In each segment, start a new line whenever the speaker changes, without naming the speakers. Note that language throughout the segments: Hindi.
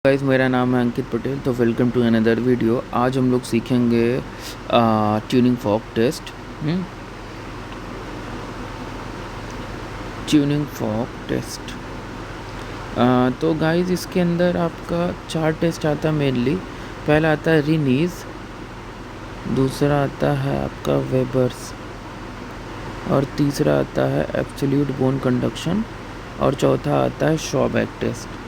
गाइस, मेरा नाम है अंकित पटेल। तो वेलकम टू अनदर वीडियो। आज हम लोग सीखेंगे tuning fork test. Tuning fork test. तो गाइस, इसके अंदर आपका 4 टेस्ट आता है मेनली। पहला आता है रिनीज, दूसरा आता है आपका वेबर्स, और तीसरा आता है एब्सोल्यूट बोन कंडक्शन, और चौथा आता है शॉबैक टेस्ट।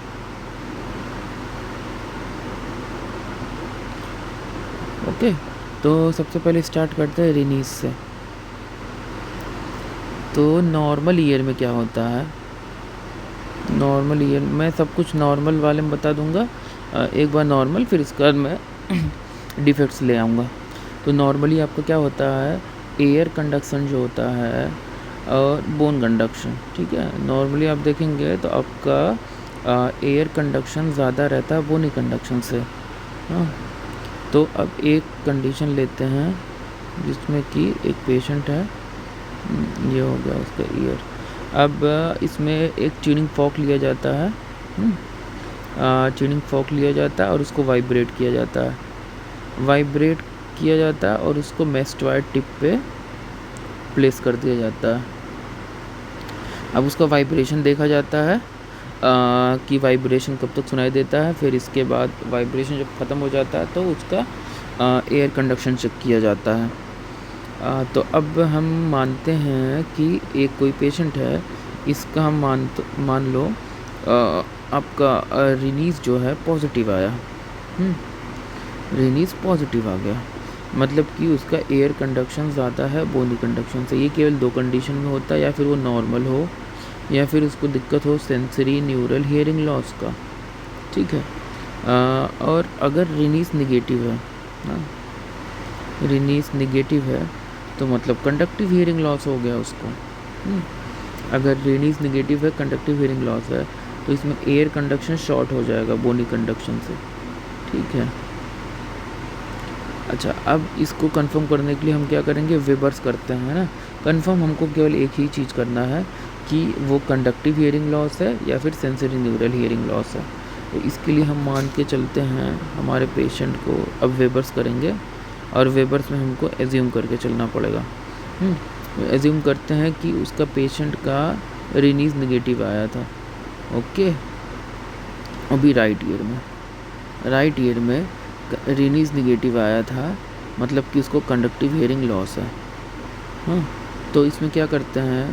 ओके, तो सबसे पहले स्टार्ट करते हैं रिनीज से। तो नॉर्मल ईयर में क्या होता है, नॉर्मल ईयर मैं सब कुछ नॉर्मल वाले में बता दूंगा। एक बार नॉर्मल, फिर इसके बाद मैं डिफेक्ट्स ले आऊँगा। तो नॉर्मली आपका क्या होता है, एयर कंडक्शन जो होता है और बोन कंडक्शन। ठीक है, नॉर्मली आप देखेंगे तो आपका एयर कंडक्शन ज़्यादा रहता है बोनी कंडक्शन से। हाँ, तो अब एक कंडीशन लेते हैं जिसमें कि एक पेशेंट है, ये हो गया उसका ईयर। अब इसमें एक ट्यूनिंग फॉक लिया जाता है, ट्यूनिंग फॉक लिया जाता है और उसको वाइब्रेट किया जाता है, वाइब्रेट किया जाता है और उसको मेस्टवाइड टिप पे प्लेस कर दिया जाता है। अब उसका वाइब्रेशन देखा जाता है कि वाइब्रेशन कब तक सुनाई देता है। फिर इसके बाद वाइब्रेशन जब ख़त्म हो जाता है तो उसका एयर कंडक्शन चेक किया जाता है। तो अब हम मानते हैं कि एक कोई पेशेंट है, इसका हम मान लो आपका रिलीज़ जो है पॉजिटिव आया, रिलीज़ पॉजिटिव आ गया, मतलब कि उसका एयर कंडक्शन ज़्यादा है बोनी कंडक्शन से। ये केवल 2 कंडीशन में होता है, या फिर वो नॉर्मल हो या फिर उसको दिक्कत हो सेंसरी न्यूरल हियरिंग लॉस का। ठीक है, और अगर रिनीस निगेटिव है ना, रिनीस निगेटिव है तो मतलब कंडक्टिव हियरिंग लॉस हो गया उसको। अगर रिनीस निगेटिव है, कंडक्टिव हियरिंग लॉस है, तो इसमें एयर कंडक्शन शॉर्ट हो जाएगा बोनी कंडक्शन से। ठीक है, अच्छा, अब इसको कंफर्म करने के लिए हम क्या करेंगे, वेबर्स करते हैं ना। कंफर्म हमको केवल एक ही चीज़ करना है कि वो कंडक्टिव हियरिंग लॉस है या फिर सेंसरी न्यूरल हियरिंग लॉस है। तो इसके लिए हम मान के चलते हैं हमारे पेशेंट को अब वेबर्स करेंगे, और वेबर्स में हमको एज्यूम करके चलना पड़ेगा। एज्यूम करते हैं कि उसका पेशेंट का रिनीज नेगेटिव आया था। ओके, अभी राइट ईयर में रिनीज नेगेटिव आया था, मतलब कि उसको कंडक्टिव हियरिंग लॉस है। हाँ, तो इसमें क्या करते हैं,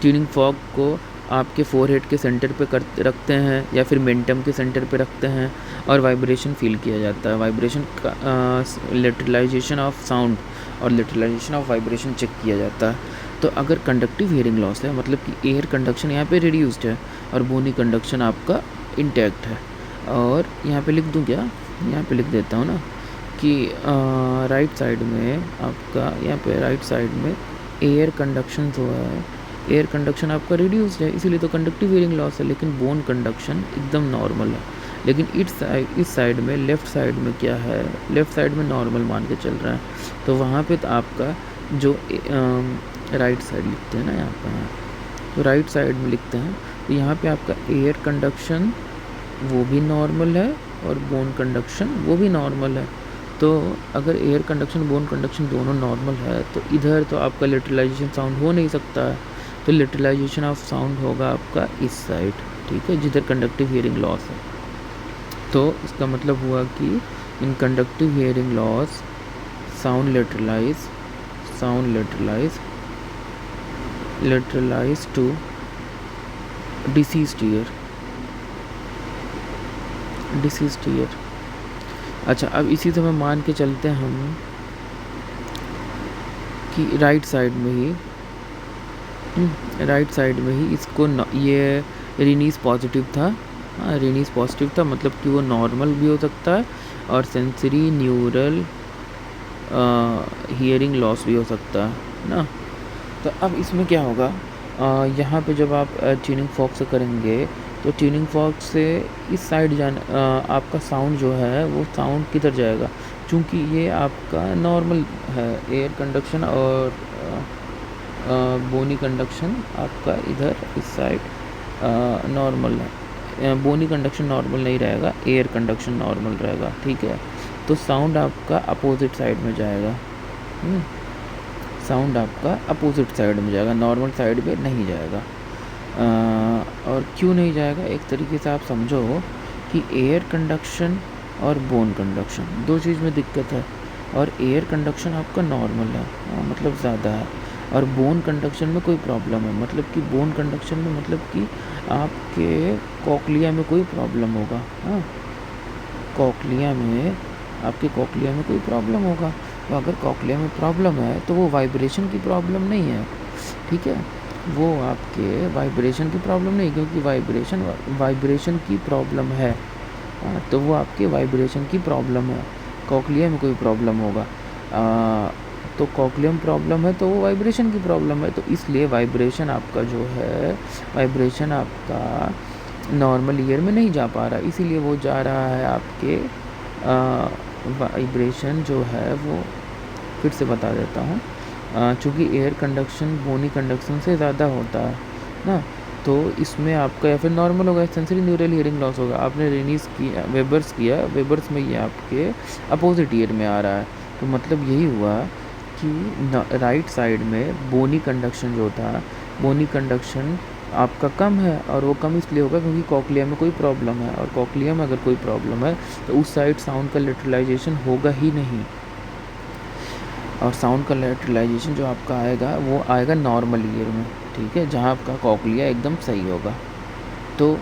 ट्यूनिंग फॉक को आपके फोरहेड के सेंटर पे रखते हैं या फिर मेंटम के सेंटर पे रखते हैं, और वाइब्रेशन फील किया जाता है। वाइब्रेशन का लेटरलाइजेशन ऑफ साउंड और लेटरलाइजेशन ऑफ वाइब्रेशन चेक किया जाता है। तो अगर कंडक्टिव हियरिंग लॉस है, मतलब कि एयर कंडक्शन यहाँ पे रिड्यूस्ड है और बोनी कंडक्शन आपका इंटैक्ट है। और यहाँ पे लिख दूँ क्या, यहाँ पे लिख देता हूँ ना कि राइट साइड में आपका, यहाँ पे राइट साइड में एयर कंडक्शन जो है, एयर कंडक्शन आपका रिड्यूस्ड है, इसीलिए तो कंडक्टिव हियरिंग लॉस है, लेकिन बोन कंडक्शन एकदम नॉर्मल है। लेकिन इस साइड में, लेफ़्ट साइड में क्या है, लेफ़्ट साइड में नॉर्मल मान के चल रहा है। तो वहाँ पे तो आपका जो राइट साइड लिखते हैं ना, यहाँ पर तो राइट साइड में लिखते हैं, तो यहाँ पे आपका एयर कंडक्शन वो भी नॉर्मल है और बोन कंडक्शन वो भी नॉर्मल है। तो अगर एयर कंडक्शन बोन कंडक्शन दोनों नॉर्मल है तो इधर तो आपका लिटरलाइजेशन साउंड हो नहीं सकता है। तो लिटरलाइजेशन ऑफ साउंड होगा आपका इस साइड, ठीक है, जिधर कंडक्टिव हियरिंग लॉस है। तो इसका मतलब हुआ कि in conductive hearing loss sound lateralize to diseased ear. अच्छा, अब इसी तरह मान के चलते हैं हम कि राइट साइड में ही इसको ये रिनीस पॉजिटिव था। हाँ, रिनीस पॉजिटिव था, मतलब कि वो नॉर्मल भी हो सकता है और सेंसरी न्यूरल हियरिंग लॉस भी हो सकता है ना। तो अब इसमें क्या होगा, यहाँ पे जब आप ट्यूनिंग फॉक से करेंगे तो ट्यूनिंग फॉक से इस साइड आपका साउंड जो है वो साउंड किधर जाएगा, चूँकि ये आपका नॉर्मल है, एयर कंडक्शन और बोनी कंडक्शन आपका इधर इस साइड नॉर्मल है, बोनी कंडक्शन नॉर्मल नहीं रहेगा, एयर कंडक्शन नॉर्मल रहेगा, ठीक है। तो साउंड आपका अपोजिट साइड में जाएगा, साउंड आपका अपोजिट साइड में जाएगा, नॉर्मल साइड में नहीं जाएगा। और क्यों नहीं जाएगा, एक तरीके से आप समझो कि एयर कंडक्शन और बोन कंडक्शन दो चीज़ में दिक्कत है, और एयर कंडक्शन आपका नॉर्मल है, मतलब ज़्यादा है, और बोन कंडक्शन में कोई प्रॉब्लम है, मतलब कि बोन कंडक्शन में मतलब कि आपके कॉक्लिया में कोई प्रॉब्लम होगा, कॉक्लिया में, आपके कॉक्लिया में कोई प्रॉब्लम होगा। तो अगर कॉक्लिया में प्रॉब्लम है तो वो वाइब्रेशन की प्रॉब्लम नहीं है, ठीक है, वो आपके वाइब्रेशन की प्रॉब्लम नहीं, क्योंकि वाइब्रेशन की प्रॉब्लम है, तो वो आपके वाइब्रेशन की प्रॉब्लम है। कॉक्लिया में कोई प्रॉब्लम होगा, तो कॉक्लिया में प्रॉब्लम है तो वो वाइब्रेशन की प्रॉब्लम है, तो इसलिए वाइब्रेशन आपका जो है, वाइब्रेशन आपका नॉर्मल ईयर में नहीं जा पा रहा, इसीलिए वो जा रहा है आपके वाइब्रेशन जो है वो, फिर से बता देता हूँ, चूँकि एयर कंडक्शन बोनी कंडक्शन से ज़्यादा होता है ना, तो इसमें आपका या फिर नॉर्मल होगा, सेंसरी न्यूरल हियरिंग लॉस होगा। आपने रेनीस किया, वेबर्स में ये आपके अपोजिट ईयर में आ रहा है, तो मतलब यही हुआ कि राइट साइड में बोनी कंडक्शन जो था, बोनी कंडक्शन आपका कम है, और वो कम इसलिए होगा क्योंकि कॉक्लिया में कोई प्रॉब्लम है, और कॉक्लिया में अगर कोई प्रॉब्लम है तो उस साइड साउंड का लेटरलाइजेशन होगा ही नहीं, और साउंड का लेटरलाइजेशन जो आपका आएगा वो आएगा नॉर्मल ईयर में, ठीक है, जहाँ आपका कॉक्लिया एकदम सही होगा। तो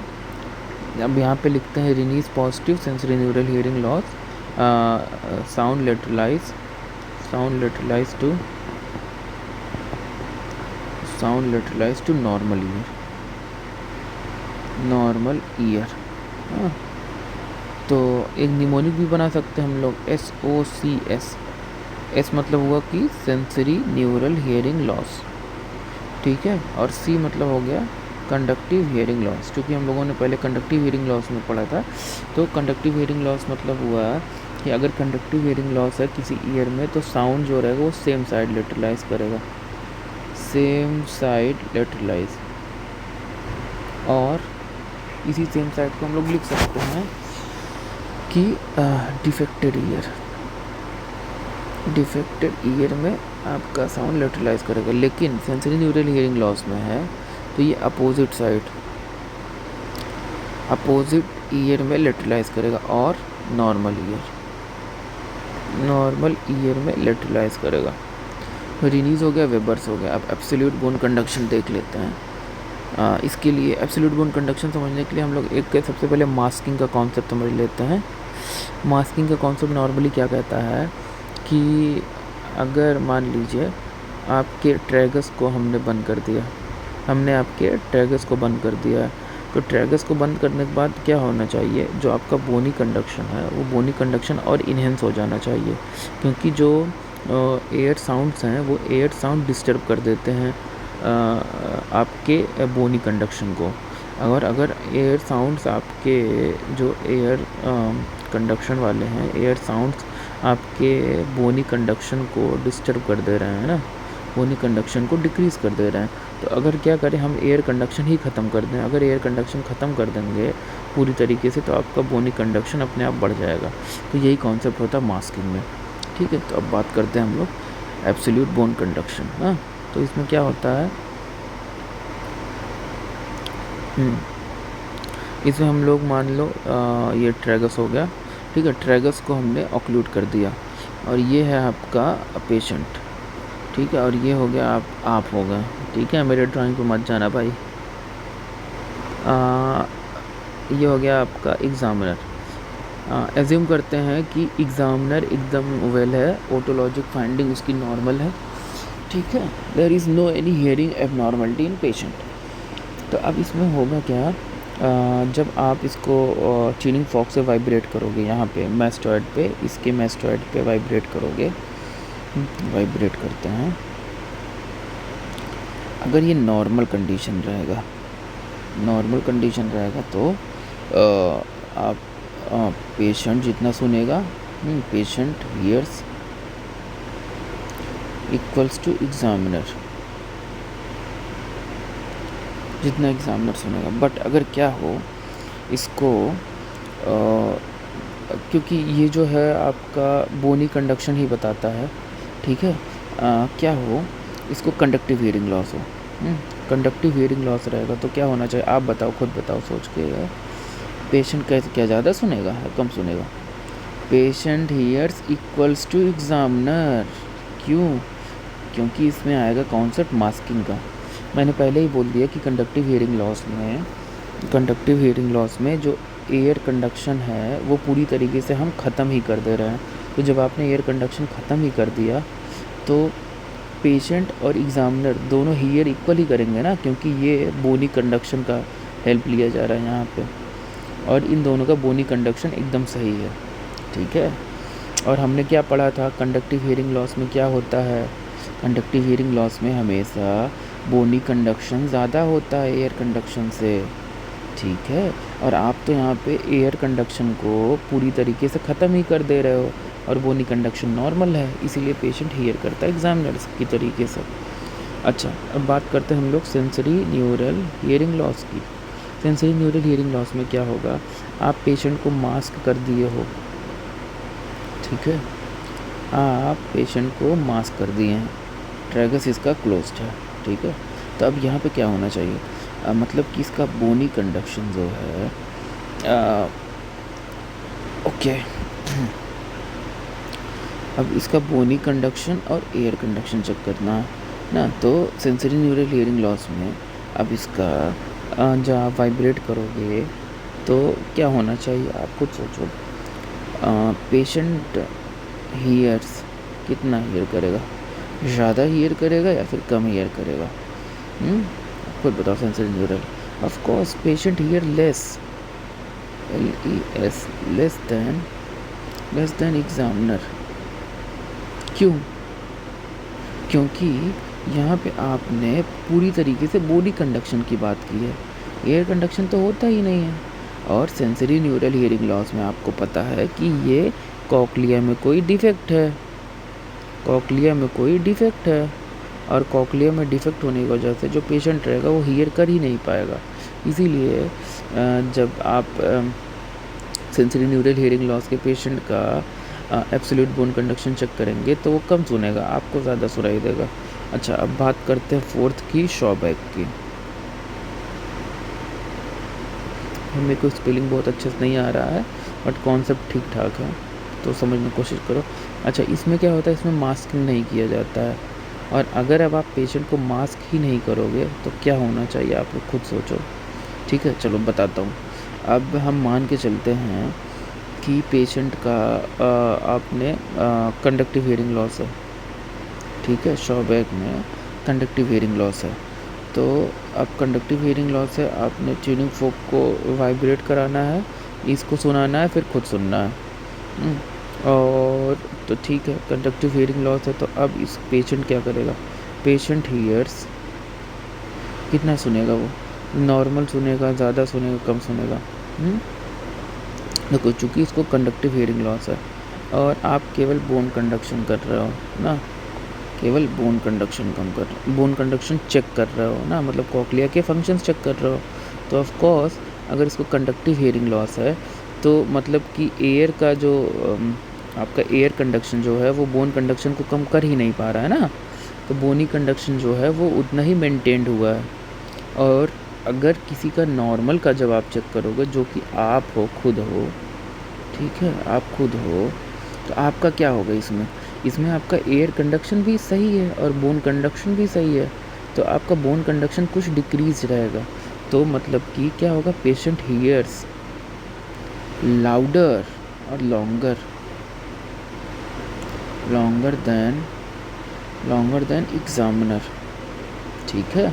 अब यहाँ पे लिखते हैं Rinne's positive sensory neural hearing loss, sound lateralize to normal ear, तो एक निमोनिक भी बना सकते हैं हम लोग, SOCS, एस मतलब हुआ कि सेंसरी न्यूरल हियरिंग लॉस, ठीक है, और सी मतलब हो गया कंडक्टिव हियरिंग लॉस, क्योंकि हम लोगों ने पहले कंडक्टिव हियरिंग लॉस में पढ़ा था। तो कंडक्टिव हियरिंग लॉस मतलब हुआ कि अगर कंडक्टिव हियरिंग लॉस है किसी ईयर में, तो साउंड जो रहेगा वो सेम साइड लेटरलाइज करेगा, सेम साइड लेटरलाइज, और इसी सेम साइड को हम लोग लिख सकते हैं कि डिफेक्टेड ईयर में आपका साउंड लेटरलाइज करेगा। लेकिन सेंसरी न्यूरल हियरिंग लॉस में है तो ये अपोजिट ईयर में लेटरलाइज करेगा, और नॉर्मल ईयर में लेटरलाइज करेगा। रिनीज हो गया, वेबर्स हो गया। अब एब्सोल्यूट बोन कंडक्शन देख लेते हैं। इसके लिए एब्सोल्यूट बोन कंडक्शन समझने के लिए हम लोग एक सबसे पहले मास्किंग का कॉन्सेप्ट समझ लेते हैं। मास्किंग का कॉन्सेप्ट नॉर्मली क्या कहता है कि अगर मान लीजिए आपके ट्रैगस को हमने बंद कर दिया, आपके ट्रैगस को बंद कर दिया है, तो ट्रैगस को बंद करने के बाद क्या होना चाहिए, जो आपका बोनी कंडक्शन है वो बोनी कंडक्शन और इन्हेंस हो जाना चाहिए, क्योंकि जो एयर साउंड्स हैं वो एयर साउंड डिस्टर्ब कर देते हैं आपके बोनी कंडक्शन को। अगर एयर साउंड्स आपके जो एयर कंडक्शन वाले हैं, एयर साउंड्स आपके बोनी कंडक्शन को डिस्टर्ब कर दे रहे हैं ना, बोनी कंडक्शन को डिक्रीज़ कर दे रहे हैं, तो अगर क्या करें हम एयर कंडक्शन ही ख़त्म कर दें। अगर एयर कंडक्शन ख़त्म कर देंगे पूरी तरीके से तो आपका बोनी कंडक्शन अपने आप बढ़ जाएगा। तो यही कॉन्सेप्ट होता है मास्किंग में, ठीक है। तो अब बात करते हैं हम लोग एब्सोल्यूट बोन कंडक्शन। तो इसमें क्या होता है, इसमें हम लोग मान लो ये ट्रैगस हो गया, ठीक है, ट्रैगस को हमने ऑक्लूड कर दिया, और ये है आपका पेशेंट, ठीक है, और ये हो गया आप हो गए, ठीक है, मेरे ड्राइंग पे मत जाना भाई। ये हो गया आपका एग्ज़ामिनर। एज्यूम करते हैं कि एग्ज़ामिनर एकदम वेल है, ओटोलॉजिक फाइंडिंग उसकी नॉर्मल है, ठीक है, there is no any hearing abnormality in patient. तो अब इसमें होगा क्या, जब आप इसको ट्यूनिंग फॉर्क से वाइब्रेट करोगे, यहाँ पे मैस्टॉइड पे, इसके मैस्टॉइड पे वाइब्रेट करोगे, वाइब्रेट करते हैं, अगर ये नॉर्मल कंडीशन रहेगा तो आप पेशेंट जितना सुनेगा, patient hears equals to examiner, जितना एग्ज़ामिनर सुनेगा। बट अगर क्या हो इसको क्योंकि ये जो है आपका बोनी कंडक्शन ही बताता है, ठीक है। क्या हो, इसको कंडक्टिव हियरिंग लॉस हो, कंडक्टिव हियरिंग लॉस रहेगा तो क्या होना चाहिए, आप बताओ, खुद बताओ सोच के। पेशेंट कैसे, क्या ज़्यादा सुनेगा है कम सुनेगा? Patient hears equals to examiner. क्यों? क्योंकि इसमें आएगा कॉन्सेप्ट मास्किंग का। मैंने पहले ही बोल दिया कि कंडक्टिव हियरिंग लॉस में जो एयर कंडक्शन है वो पूरी तरीके से हम ख़त्म ही कर दे रहे हैं। तो जब आपने एयर कंडक्शन ख़त्म ही कर दिया तो पेशेंट और एग्ज़ामिनर दोनों हियर इक्वल ही करेंगे ना, क्योंकि ये बोनी कंडक्शन का हेल्प लिया जा रहा है यहाँ पे, और इन दोनों का बोनी कंडक्शन एकदम सही है, ठीक है। और हमने क्या पढ़ा था, कंडक्टिव हियरिंग लॉस में क्या होता है? कंडक्टिव हियरिंग लॉस में हमेशा बोनी कंडक्शन ज़्यादा होता है एयर कंडक्शन से, ठीक है। और आप तो यहाँ पे एयर कंडक्शन को पूरी तरीके से ख़त्म ही कर दे रहे हो और बोनी कंडक्शन नॉर्मल है, इसीलिए पेशेंट हियर करता है एग्जामिनर्स की तरीके से। अच्छा, अब बात करते हैं हम लोग सेंसरी न्यूरल हियरिंग लॉस की। सेंसरी न्यूरल हियरिंग लॉस में क्या होगा, आप पेशेंट को मास्क कर दिए हो, ठीक है, आप पेशेंट को मास्क कर दिए हैं, ट्रैगस इसका क्लोज्ड है, ठीक है। तो अब यहाँ पे क्या होना चाहिए, मतलब कि इसका बोनी कंडक्शन जो है ओके, अब इसका बोनी कंडक्शन और एयर कंडक्शन चेक करना ना। तो सेंसरी न्यूरल हियरिंग लॉस में अब इसका जब आप वाइब्रेट करोगे तो क्या होना चाहिए, आप खुद सोचो। पेशेंट हियर्स कितना हियर करेगा, ज़्यादा हियर करेगा या फिर कम हियर करेगा? खुद बताओ। Sensory neural, of course patient here less, LES, less than examiner. क्यों? क्योंकि यहाँ पे आपने पूरी तरीके से बॉडी कंडक्शन की बात की है, एयर कंडक्शन तो होता ही नहीं है। और सेंसरी न्यूरल हियरिंग लॉस में आपको पता है कि ये कॉक्लिया में कोई डिफेक्ट है, कॉक्लिया में कोई डिफेक्ट है, और कॉक्लिया में डिफेक्ट होने की वजह से जो पेशेंट रहेगा वो हियर कर ही नहीं पाएगा। इसीलिए जब आप सेंसरी न्यूरल हियरिंग लॉस के पेशेंट का एब्सोल्यूट बोन कंडक्शन चेक करेंगे तो वो कम सुनेगा, आपको ज़्यादा सुनाई देगा। अच्छा, अब बात करते हैं फोर्थ की, शॉबैक की। मेरे को स्पेलिंग बहुत अच्छे से नहीं आ रहा है बट कॉन्सेप्ट ठीक ठाक है, तो समझने की कोशिश करो। अच्छा, इसमें क्या होता है, इसमें मास्किंग नहीं किया जाता है, और अगर अब आप पेशेंट को मास्क ही नहीं करोगे तो क्या होना चाहिए, आप लोग खुद सोचो, ठीक है। चलो बताता हूँ। अब हम मान के चलते हैं कि पेशेंट का आपने कंडक्टिव हियरिंग लॉस है, ठीक है, शॉबैक में कंडक्टिव हियरिंग लॉस है। तो अब कंडक्टिव हियरिंग लॉस है, आपने ट्यूनिंग फोक को वाइब्रेट कराना है, इसको सुनाना है, फिर खुद सुनना है। और तो ठीक है, कंडक्टिव हियरिंग लॉस है, तो अब इस पेशेंट क्या करेगा, पेशेंट हियर्स कितना सुनेगा, वो नॉर्मल सुनेगा, ज़्यादा सुनेगा, कम सुनेगा? देखो, चूँकि इसको कंडक्टिव हियरिंग लॉस है और आप केवल बोन कंडक्शन कर रहे हो ना, केवल bone conduction bone conduction check कर रहे हो ना, मतलब कॉक्लिया के फंक्शंस चेक कर रहे हो, तो ऑफ कोर्स अगर इसको कंडक्टिव हियरिंग लॉस है तो मतलब कि एयर का जो आपका एयर कंडक्शन जो है वो बोन कंडक्शन को कम कर ही नहीं पा रहा है ना, तो बोनी कंडक्शन जो है वो उतना ही मेंटेन्ड हुआ है। और अगर किसी का नॉर्मल का जब आप चेक करोगे, जो कि आप हो, खुद हो, ठीक है, आप खुद हो, तो आपका क्या होगा, इसमें आपका एयर कंडक्शन भी सही है और बोन कंडक्शन भी सही है, तो आपका बोन कंडक्शन कुछ डिक्रीज रहेगा। तो मतलब कि क्या होगा, पेशेंट हियर्स लाउडर और लॉन्गर देन एग्जामिनर, ठीक है।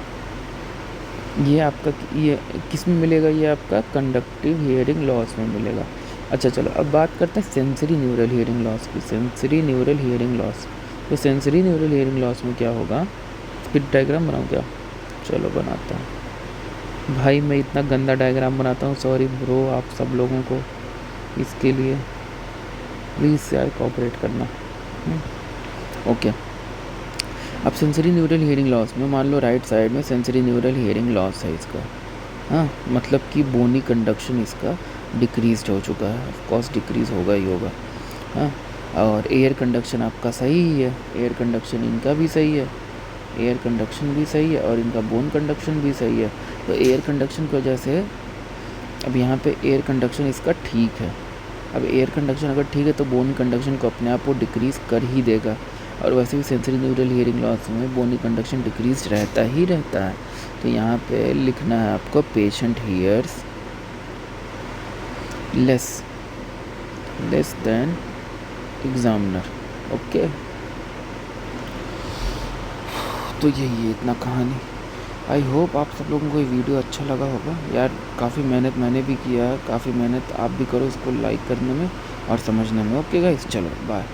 ये आपका, ये किस में मिलेगा, ये आपका कंडक्टिव हियरिंग लॉस में मिलेगा। अच्छा चलो, अब बात करते हैं सेंसरी न्यूरल हियरिंग लॉस की। सेंसरी न्यूरल हियरिंग लॉस, तो सेंसरी न्यूरल हियरिंग लॉस में क्या होगा, फिर डायग्राम बनाऊँ क्या? चलो बनाता हूँ भाई, मैं इतना गंदा डायग्राम बनाता हूँ, सॉरी ब्रो आप सब लोगों को, इसके लिए प्लीज़ यार कोऑपरेट करना। ओके, अब सेंसरी न्यूरल हियरिंग लॉस में मान लो राइट साइड में सेंसरी न्यूरल हियरिंग लॉस है इसका, हाँ, मतलब कि बोनी कंडक्शन इसका डिक्रीज़्ड हो चुका है, ऑफ कोर्स डिक्रीज़ होगा ही होगा। हाँ, और एयर कंडक्शन आपका सही ही है, एयर कंडक्शन इनका भी सही है, एयर कंडक्शन भी सही है और इनका बोन कंडक्शन भी सही है। तो एयर कंडक्शन की वजह से अब यहाँ पे एयर कंडक्शन इसका ठीक है। अब एयर कंडक्शन अगर ठीक है तो बोन कंडक्शन को अपने आप वो डिक्रीज़ कर ही देगा, और वैसे भी सेंसरी न्यूरल हियरिंग लॉस में बोनी कंडक्शन डिक्रीज रहता ही रहता है। तो यहाँ पे लिखना है आपको patient hears less than examiner. Okay, तो यही है इतना कहानी। आई होप आप सब लोगों को ये वीडियो अच्छा लगा होगा यार। काफ़ी मेहनत मैंने भी किया है, काफ़ी मेहनत आप भी करो इसको लाइक करने में और समझने में। ओके गाइस, चलो बाय।